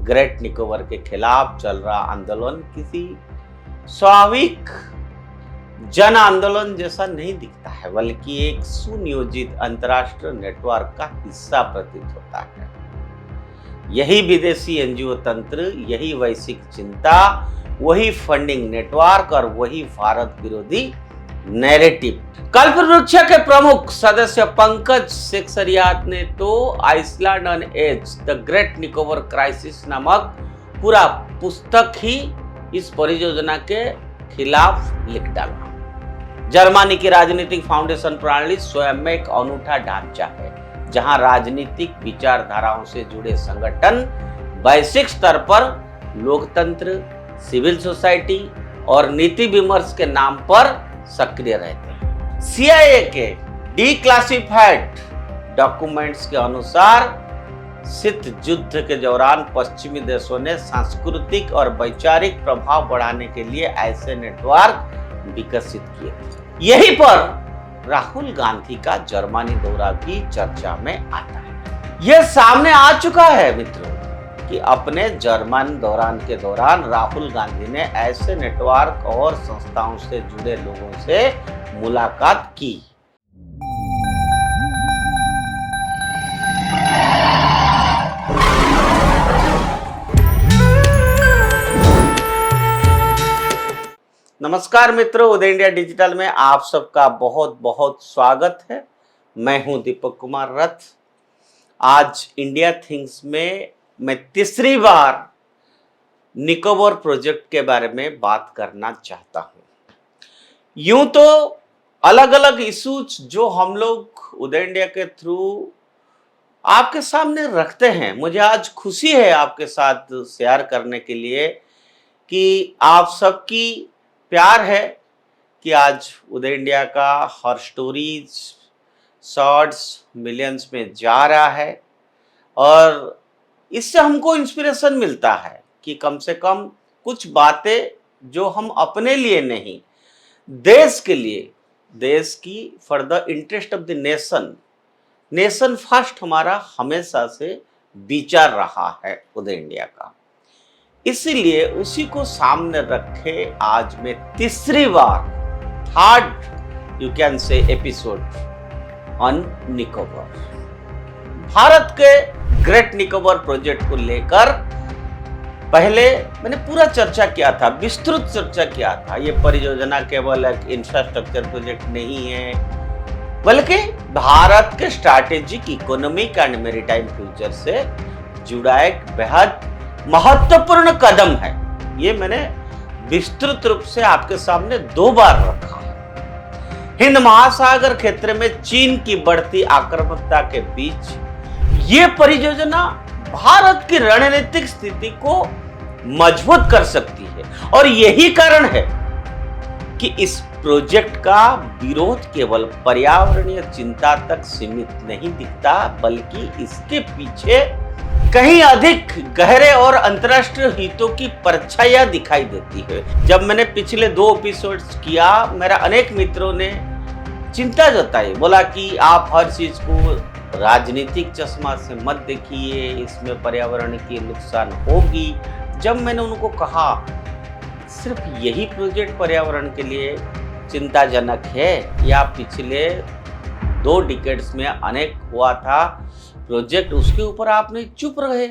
Great Nicobar के खिलाफ चल रहा आंदोलन किसी स्वाभाविक जन आंदोलन जैसा नहीं दिखता है, बल्कि एक सुनियोजित अंतर्राष्ट्रीय नेटवर्क का हिस्सा प्रतीत होता है। यही विदेशी एनजीओ तंत्र, यही वैश्विक चिंता, वही फंडिंग नेटवर्क और वही भारत विरोधी नैरेटिव। कल्पवृक्ष के प्रमुख सदस्य पंकज सेक्सरियात ने तो island on edge the great Nicobar crisis नामक पूरा पुस्तक ही इस परियोजना के खिलाफ लिख डाला। जर्मनी की राजनीतिक फाउंडेशन प्रणाली स्वयं में एक अनूठा ढांचा है, जहां राजनीतिक विचारधाराओं से जुड़े संगठन वैश्विक स्तर पर लोकतंत्र, सिविल सोसाइटी और नीति विमर्श के नाम पर सक्रिय रहते हैं। CIA के डिक्लासिफाइड डॉक्यूमेंट्स के अनुसार शीत युद्ध के दौरान पश्चिमी देशों ने सांस्कृतिक और वैचारिक प्रभाव बढ़ाने के लिए ऐसे नेटवर्क विकसित किए थे। यहीं पर राहुल गांधी का जर्मनी दौरा भी चर्चा में आता है। यह सामने आ चुका है मित्रों कि अपने जर्मन दौरान के दौरान राहुल गांधी ने ऐसे नेटवर्क और संस्थाओं से जुड़े लोगों से मुलाकात की। नमस्कार मित्रों, उदय इंडिया डिजिटल में आप सबका बहुत बहुत स्वागत है। मैं हूं दीपक कुमार रथ। आज इंडिया थिंग्स में मैं तीसरी बार निकोबार प्रोजेक्ट के बारे में बात करना चाहता हूं। यूं तो अलग अलग इश्यूज जो हम लोग उदय इंडिया के थ्रू आपके सामने रखते हैं, मुझे आज खुशी है आपके साथ शेयर करने के लिए कि आप सबकी प्यार है कि आज उदय इंडिया का हर स्टोरीज शॉर्ट्स मिलियंस में जा रहा है और इससे हमको इंस्पिरेशन मिलता है कि कम से कम कुछ बातें जो हम अपने लिए नहीं, देश के लिए, देश की for the interest of the nation first हमारा हमेशा से विचार रहा है उदय इंडिया का। इसीलिए उसी को सामने रखे आज मैं तीसरी बार third you can say episode on Nicobar, Bharat के ग्रेट निकोबार प्रोजेक्ट को लेकर पहले मैंने पूरा चर्चा किया था, विस्तृत चर्चा किया था। ये परियोजना केवल एक इंफ्रास्ट्रक्चर प्रोजेक्ट नहीं है, बल्कि भारत के strategic, economic and maritime future से जुड़ा एक बेहद महत्वपूर्ण कदम है। ये मैंने विस्तृत रूप से आपके सामने 2 बार रखा है। हिंद महासागर क्षेत्र में चीन की बढ़ती आक्रामकता के बीच ये परियोजना भारत की रणनीतिक स्थिति को मजबूत कर सकती है और यही कारण है कि इस प्रोजेक्ट का विरोध केवल पर्यावरणीय चिंता तक सीमित नहीं दिखता, बल्कि इसके पीछे कहीं अधिक गहरे और अंतर्राष्ट्रीय हितों की परछाइयां दिखाई देती है। जब मैंने पिछले 2 एपिसोड्स किया, मेरा अनेक मित्रों ने चिंता जताई, बोला कि आप हर चीज को राजनीतिक चश्मा से मत देखिए, इसमें पर्यावरण की नुकसान होगी। जब मैंने उनको कहा सिर्फ यही प्रोजेक्ट पर्यावरण के लिए चिंताजनक है या पिछले 2 डिकेड्स में अनेक हुआ था प्रोजेक्ट, उसके ऊपर आपने चुप रहे।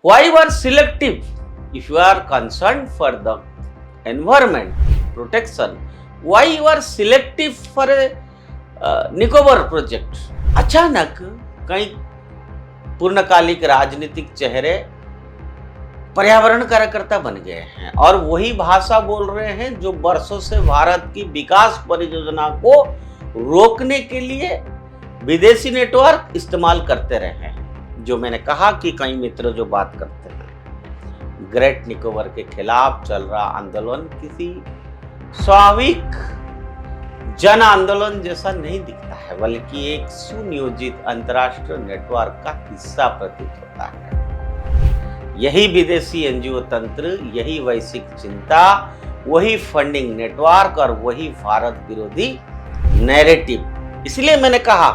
Why are selective if you are concern for the environment protection, why you are selective for Nicobar project. अचानक कई पूर्णकालिक राजनीतिक चेहरे पर्यावरण कार्यकर्ता बन गए हैं और वही भाषा बोल रहे हैं जो वर्षों से भारत की विकास परियोजना को रोकने के लिए विदेशी नेटवर्क इस्तेमाल करते रहे हैं। जो मैंने कहा कि कई मित्र जो बात करते हैं, ग्रेट निकोबार के खिलाफ चल रहा आंदोलन किसी स्वाभाविक जन आंदोलन जैसा नहीं दिखता है, बल्कि एक सुनियोजित अंतर्राष्ट्रीय नेटवर्क का हिस्सा प्रतीत होता है। यही विदेशी एनजीओ तंत्र, यही वैश्विक चिंता, वही फंडिंग नेटवर्क और वही भारत विरोधी नैरेटिव। इसलिए मैंने कहा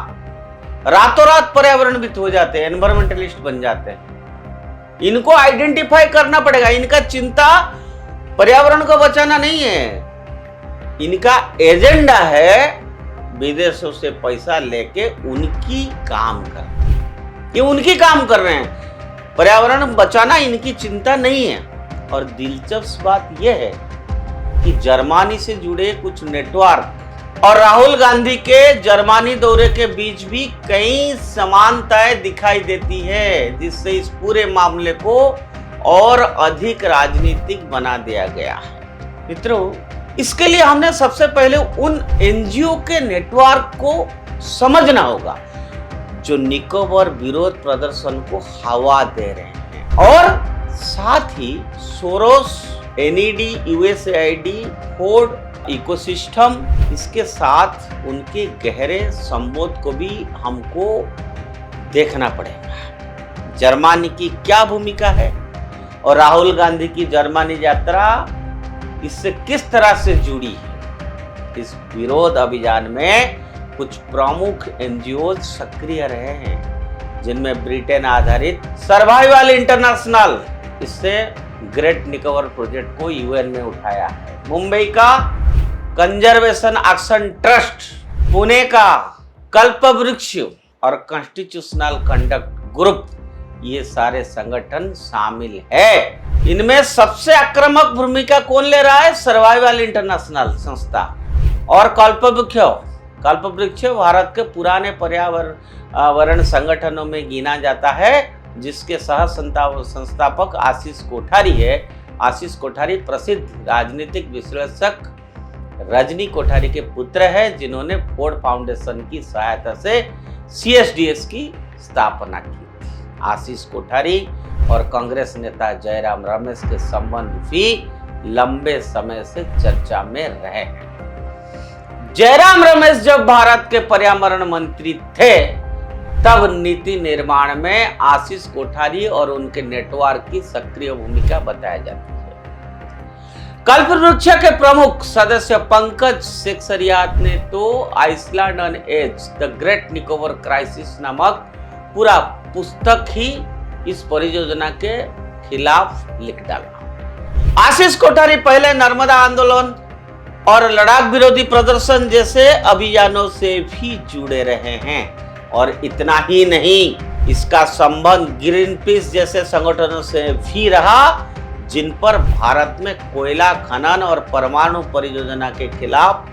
रातों रात पर्यावरणविद हो जाते हैं, एनवायरमेंटलिस्ट बन जाते हैं। इनको आइडेंटिफाई करना पड़ेगा। इनका चिंता पर्यावरण को बचाना नहीं है, इनका एजेंडा है विदेशों से पैसा लेके उनकी काम कर, ये उनकी काम कर रहे हैं। पर्यावरण बचाना इनकी चिंता नहीं है। और दिलचस्प बात यह है कि जर्मनी से जुड़े कुछ नेटवर्क और राहुल गांधी के जर्मनी दौरे के बीच भी कई समानताएं दिखाई देती है, जिससे इस पूरे मामले को और अधिक राजनीतिक बना दिया गया है। मित्रों, इसके लिए हमने सबसे पहले उन एनजीओ के नेटवर्क को समझना होगा जो निकोबार विरोध प्रदर्शन को हवा दे रहे हैं, और साथ ही Soros, NED, USAID, Ford ecosystem, इसके साथ उनके गहरे संबंध को भी हमको देखना पड़ेगा। जर्मनी की क्या भूमिका है और राहुल गांधी की जर्मनी यात्रा इससे किस तरह से जुड़ी है। इस विरोध अभियान में कुछ प्रमुख एनजीओ सक्रिय रहे हैं, जिनमें ब्रिटेन आधारित सर्वाइवल इंटरनेशनल, इससे ग्रेट निकोबार प्रोजेक्ट को यूएन में उठाया है, मुंबई का कंजर्वेशन एक्शन ट्रस्ट, पुणे का कल्पवृक्ष और कॉन्स्टिट्यूशनल कंडक्ट ग्रुप, ये सारे संगठन शामिल है। इनमें सबसे आक्रामक भूमिका कौन ले रहा है? सर्वाइवल इंटरनेशनल संस्था और कल्पवृक्ष भारत के पुराने पर्यावरण संगठनों में गिना जाता है, जिसके सह संस्थापक आशीष कोठारी है। आशीष कोठारी प्रसिद्ध राजनीतिक विश्लेषक रजनी कोठारी के पुत्र है, जिन्होंने फोर्ड फाउंडेशन की सहायता से CSDS की स्थापना की। आशीष कोठारी और कांग्रेस नेता जयराम रमेश के संबंध भी लंबे समय से चर्चा में रहे हैं। जयराम रमेश जब भारत के पर्यावरण मंत्री थे, तब नीति निर्माण में आशीष कोठारी और उनके नेटवर्क की सक्रिय भूमिका बताई जाती है। कल्पवृक्ष के प्रमुख सदस्य पंकज सेक्सरियात ने तो island on edge the great Nicobar crisis नामक पूरा पुस्तक ही इस परियोजना के खिलाफ लिख डाला। आशीष कोठारी पहले नर्मदा आंदोलन और लद्दाख विरोधी प्रदर्शन जैसे अभियानों से भी जुड़े रहे हैं, और इतना ही नहीं, इसका संबंध ग्रीन पीस जैसे संगठनों से भी रहा, जिन पर भारत में कोयला खनन और परमाणु परियोजना के खिलाफ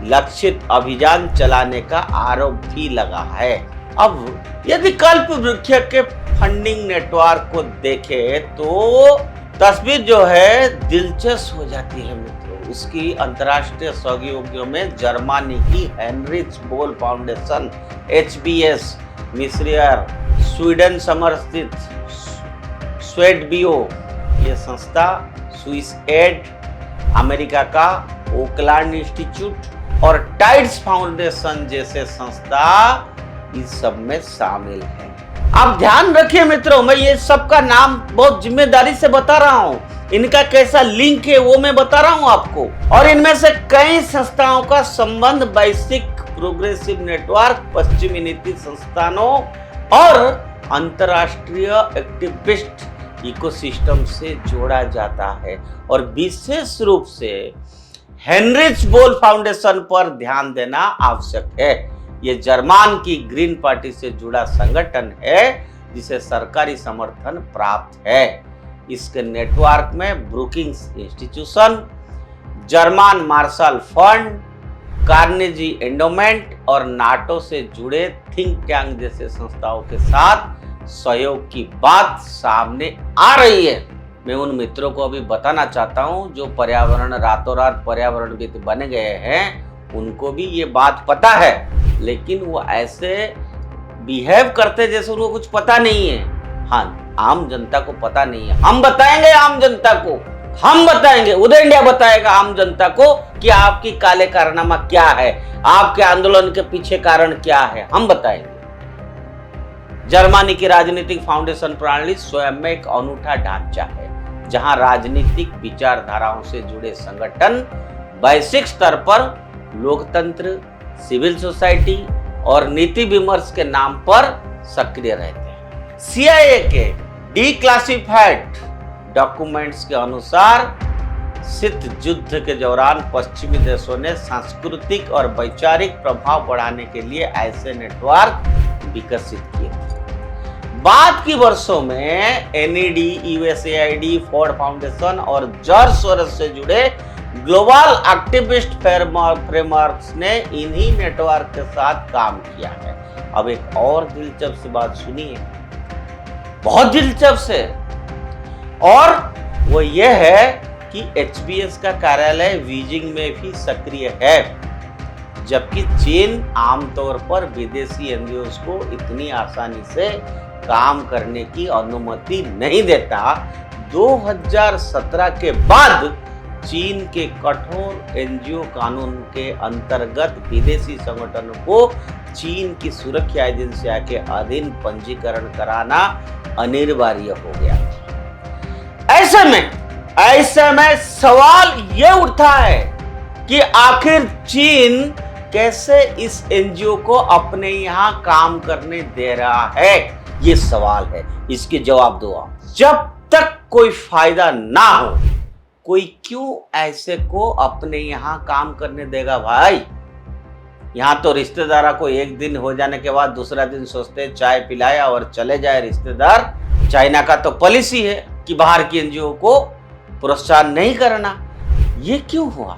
लक्षित अभियान चलाने का आरोप भी लगा है। अब यदि कल्पवृक्ष के फंडिंग नेटवर्क को देखें तो तस्वीर जो है दिलचस्प हो जाती है मित्रों। उसकी अंतर्राष्ट्रीय सहयोगियों में जर्मनी की हेनरिच बोल फाउंडेशन HBS, मिस्र, स्वीडन समर्थित स्वेडबियो ये संस्था, स्विस एड, अमेरिका का ओकलैंड इंस्टीट्यूट और टाइड्स फाउंडेशन जैसे संस्था इस सब में शामिल है। आप ध्यान रखिए मित्रों, मैं ये सबका नाम बहुत जिम्मेदारी से बता रहा हूँ, इनका कैसा लिंक है वो मैं बता रहा हूँ आपको। और इनमें से कई संस्थाओं का संबंध वैश्विक प्रोग्रेसिव नेटवर्क, पश्चिमी नीति संस्थानों और अंतरराष्ट्रीय एक्टिविस्ट इकोसिस्टम से जोड़ा जाता है। और विशेष रूप से हेनरिच बोल फाउंडेशन पर ध्यान देना आवश्यक है। ये जर्मन की ग्रीन पार्टी से जुड़ा संगठन है, जिसे सरकारी समर्थन प्राप्त है। इसके नेटवर्क में Brookings institution, German Marshall fund, Carnegie endowment और नाटो से जुड़े थिंक टैंक जैसे संस्थाओं के साथ सहयोग की बात सामने आ रही है। मैं उन मित्रों को अभी बताना चाहता हूं जो पर्यावरण रातों रात पर्यावरणविद बन गए हैं, उनको भी ये बात पता है, लेकिन वो ऐसे बिहेव करते जैसे उनको कुछ पता नहीं है। हाँ, आम जनता को पता नहीं है। हम बताएंगे आम जनता को, हम बताएंगे, उदय इंडिया बताएगा आम जनता को कि आपकी काले कारनामा क्या है, आपके आंदोलन के पीछे कारण क्या है, हम बताएंगे। जर्मनी की राजनीतिक फाउंडेशन प्रणाली स्वयं में एक अनूठा ढांचा है, जहां राजनीतिक विचारधाराओं से जुड़े संगठन वैश्विक स्तर पर लोकतंत्र, सिविल सोसाइटी और नीति विमर्श के नाम पर सक्रिय रहते हैं। CIA के डिक्लासिफाइड डॉक्यूमेंट्स के अनुसार शीत युद्ध के दौरान पश्चिमी देशों ने सांस्कृतिक और वैचारिक प्रभाव बढ़ाने के लिए ऐसे नेटवर्क विकसित किए थे। बाद की वर्षों में एनईडी, यूएसएआईडी, फोर्ड फाउंडेशन और जॉर्ज सोरोस से जुड़े ग्लोबल एक्टिविस्ट फ्रेमवर्क्स ने इन्हीं नेटवर्क के साथ काम किया है। अब एक और दिलचस्प बात सुनिए, बहुत दिलचस्प है, और वो ये है कि एचबीएस का कार्यालय बीजिंग में भी सक्रिय है, जबकि चीन आमतौर पर विदेशी एनजीओज को इतनी आसानी से काम करने की अनुमति नहीं देता। 2017 के बाद चीन के कठोर एनजीओ कानून के अंतर्गत विदेशी संगठनों को चीन की सुरक्षा एजेंसियों के अधीन पंजीकरण कराना अनिवार्य हो गया। ऐसे में सवाल ये उठता है कि आखिर चीन कैसे इस एनजीओ को अपने यहां काम करने दे रहा है, ये सवाल है। इसके जवाब दो आप। जब तक कोई फायदा ना हो, कोई क्यों ऐसे को अपने यहां काम करने देगा भाई? यहां तो रिश्तेदार को एक दिन हो जाने के बाद दूसरा दिन सोचते चाय पिलाया और चले जाए रिश्तेदार। चाइना का तो पॉलिसी है कि बाहर की एनजीओ को प्रोत्साहन नहीं करना। ये क्यों हुआ?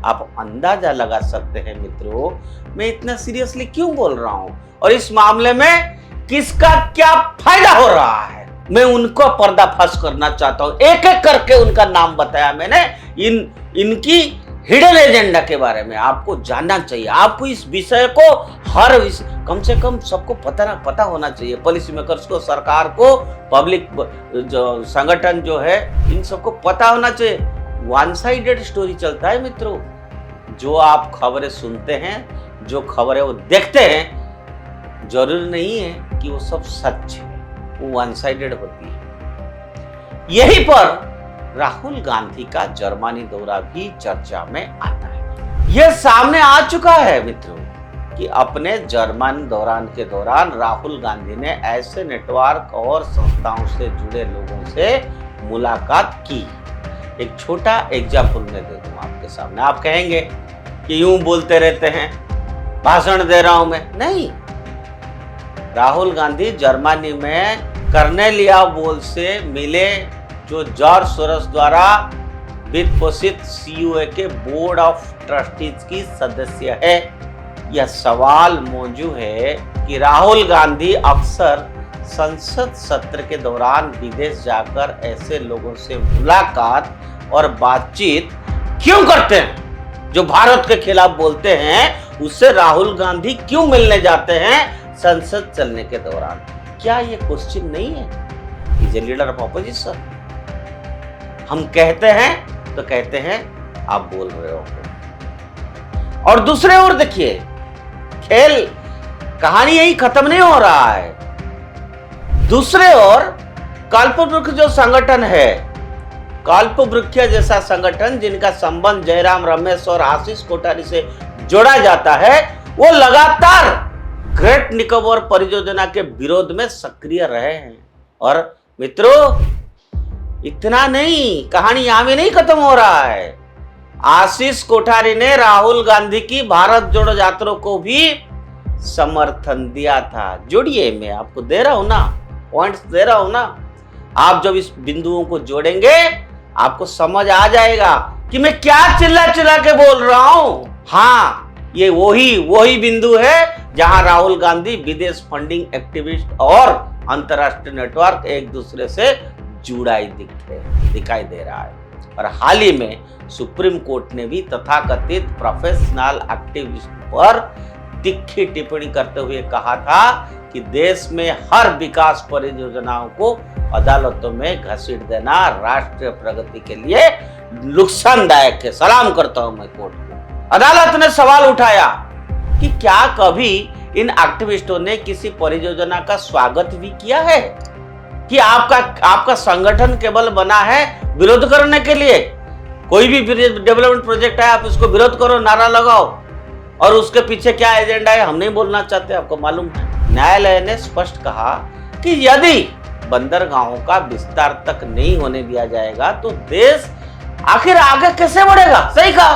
आप अंदाजा लगा सकते हैं मित्रों, मैं इतना सीरियसली क्यों बोल रहा हूं और इस मामले में किसका क्या फायदा हो रहा है, मैं उनको पर्दाफाश करना चाहता हूं। एक एक करके उनका नाम बताया मैंने। इनकी हिडन एजेंडा के बारे में आपको जानना चाहिए। आपको इस विषय को कम से कम सबको पता होना चाहिए। पॉलिसी मेकर्स को, सरकार को, पब्लिक जो संगठन जो है, इन सबको पता होना चाहिए। वन साइडेड स्टोरी चलता है मित्रों। जो आप खबरें सुनते हैं, जो खबरें वो देखते हैं, जरूरी नहीं है कि वो सब सच है, वो वन साइडेड होती है। यहीं पर राहुल गांधी का जर्मनी दौरा भी चर्चा में आता है। यह सामने आ चुका है मित्रों कि अपने जर्मन दौरान के दौरान राहुल गांधी ने ऐसे नेटवर्क और संस्थाओं से जुड़े लोगों से मुलाकात की। एक छोटा एग्जाम्पल मैं दे दूं आपके सामने। आप कहेंगे कि यूं बोलते रहते हैं, भाषण दे रहा हूं मैं। नहीं, राहुल गांधी जर्मनी में कर्नेलिया वॉल से मिले, जो जॉर्ज सोरोस द्वारा वित्त पोषित सीयूए के बोर्ड ऑफ ट्रस्टीज की सदस्य है। यह सवाल मौजूद है कि राहुल गांधी अक्सर संसद सत्र के दौरान विदेश जाकर ऐसे लोगों से मुलाकात और बातचीत क्यों करते हैं जो भारत के खिलाफ बोलते हैं। उससे राहुल गांधी क्यों मिलने जाते हैं संसद चलने के दौरान? क्या ये क्वेश्चन नहीं है? Is a leader of opposition. हम कहते हैं तो कहते हैं आप बोल रहे हो। और दूसरे ओर देखिए, खेल कहानी यही खत्म नहीं हो रहा है। दूसरे ओर कल्पवृक्ष जो संगठन है, कल्पवृक्ष जैसा संगठन जिनका संबंध जयराम रमेश और आशीष कोठारी से जोड़ा जाता है, वो लगातार ग्रेट निकोबार परियोजना के विरोध में सक्रिय रहे हैं। और मित्रों, इतना नहीं, कहानी यहां में नहीं खत्म हो रहा है। आशीष कोठारी ने राहुल गांधी की भारत जोड़ो यात्रा को भी समर्थन दिया था। जोड़िए, मैं आपको दे रहा हूं ना, पॉइंट्स दे रहा हूं ना। आप जब इस बिंदुओं को जोड़ेंगे आपको समझ आ जाएगा कि मैं क्या चिल्ला चिल्ला के बोल रहा हूं। हाँ, ये वही बिंदु है जहां राहुल गांधी विदेश फंडिंग एक्टिविस्ट और अंतरराष्ट्रीय नेटवर्क एक दूसरे से जुड़ाई दिखाई दे रहा है। और हाल ही में सुप्रीम कोर्ट ने भी तथाकथित प्रोफेशनल एक्टिविस्ट पर तीखी टिप्पणी करते हुए कहा था कि देश में हर विकास परियोजनाओं को अदालतों में घसीट देना राष्ट्रीय प्रगति के लिए नुकसानदायक है। सलाम करता हूं मैं कोर्ट को। अदालत ने सवाल उठाया कि क्या कभी इन एक्टिविस्टों ने किसी परियोजना का स्वागत भी किया है कि आपका संगठन केवल बना है विरोध करने के लिए? कोई भी डेवलपमेंट प्रोजेक्ट है, आप इसको विरोध करो, नारा लगाओ, और उसके पीछे क्या एजेंडा है हम नहीं बोलना चाहते, आपको मालूम है। न्यायालय ने स्पष्ट कहा कि यदि बंदरगाहों का विस्तार तक नहीं होने दिया जाएगा तो देश आखिर आगे कैसे बढ़ेगा? सही कहा।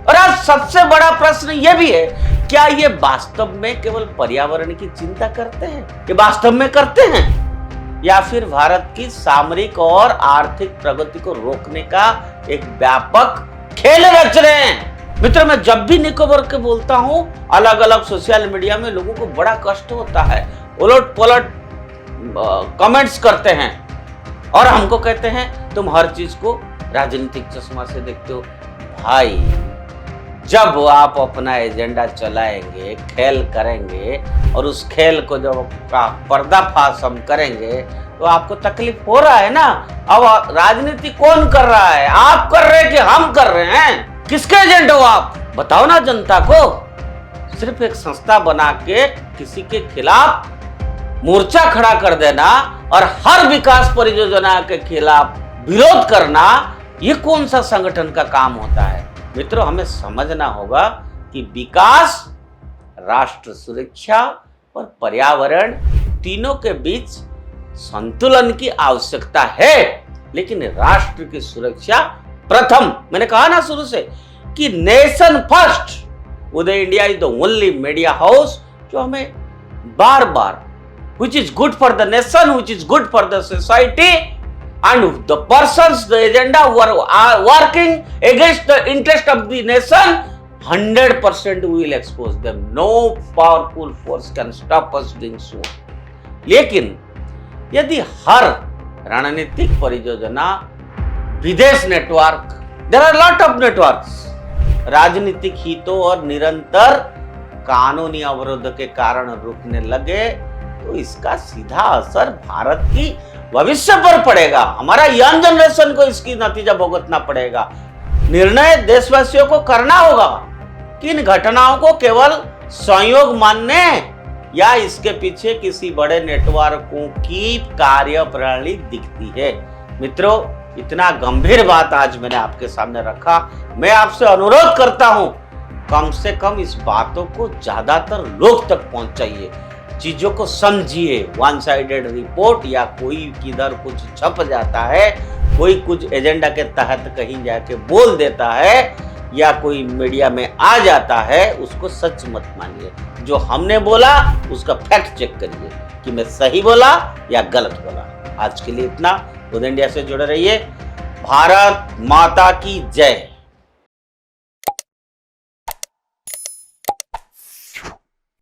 और आज सबसे बड़ा प्रश्न यह भी है, क्या ये वास्तव में केवल पर्यावरण की चिंता करते हैं? ये वास्तव में करते हैं, या फिर भारत की सामरिक और आर्थिक प्रगति को रोकने का एक व्यापक खेल रच रहे हैं? मित्रों, मैं जब भी निकोबार के बोलता हूं, अलग अलग सोशल मीडिया में लोगों को बड़ा कष्ट होता है, उलट पलट कमेंट्स करते हैं और हमको कहते हैं तुम हर चीज को राजनीतिक चश्मा से देखते हो। भाई, जब आप अपना एजेंडा चलाएंगे, खेल करेंगे और उस खेल को जब का पर्दाफाश हम करेंगे तो आपको तकलीफ हो रहा है ना। अब राजनीति कौन कर रहा है? आप कर रहे हैं कि हम कर रहे हैं? किसके एजेंट हो आप? बताओ ना जनता को। सिर्फ एक संस्था बना के किसी के खिलाफ मोर्चा खड़ा कर देना और हर विकास परियोजना के खिलाफ विरोध करना, ये कौन सा संगठन का काम होता है? मित्रों, हमें समझना होगा कि विकास, राष्ट्र सुरक्षा और पर्यावरण तीनों के बीच संतुलन की आवश्यकता है, लेकिन राष्ट्र की सुरक्षा प्रथम। मैंने कहा ना शुरू से कि nation first. Uday India is the only media house जो हमें बार बार which is good for the nation, which is good for the society, and the persons, the agenda who are working against the interest of the nation, 100% we will expose them. No powerful force can stop us doing so. लेकिन यदि हर रणनीतिक परियोजना, विदेश network, there are lot of networks, राजनीतिक हितों और निरंतर कानूनी अवरोध के कारण रुकने लगे तो इसका सीधा असर भारत की भविष्य पर पड़ेगा। हमारा यंग जनरेशन को इसकी नतीजा भुगतना पड़ेगा। निर्णय देशवासियों को करना होगा कि इन घटनाओं को केवल संयोग मानने या इसके पीछे किसी बड़े नेटवर्कों की कार्यप्रणाली दिखती है। मित्रों, इतना गंभीर बात आज मैंने आपके सामने रखा। मैं आपसे अनुरोध करता हूं, कम से कम इस बातों को ज्यादातर लोग तक पहुंचाइए, चीजों को समझिए। वन साइडेड रिपोर्ट या कोई किधर कुछ छप जाता है, कोई कुछ एजेंडा के तहत कहीं जाके बोल देता है या कोई मीडिया में आ जाता है, उसको सच मत मानिए। जो हमने बोला उसका फैक्ट चेक करिए कि मैं सही बोला या गलत बोला। आज के लिए इतना। उदय इंडिया से जुड़े रहिए। भारत माता की जय।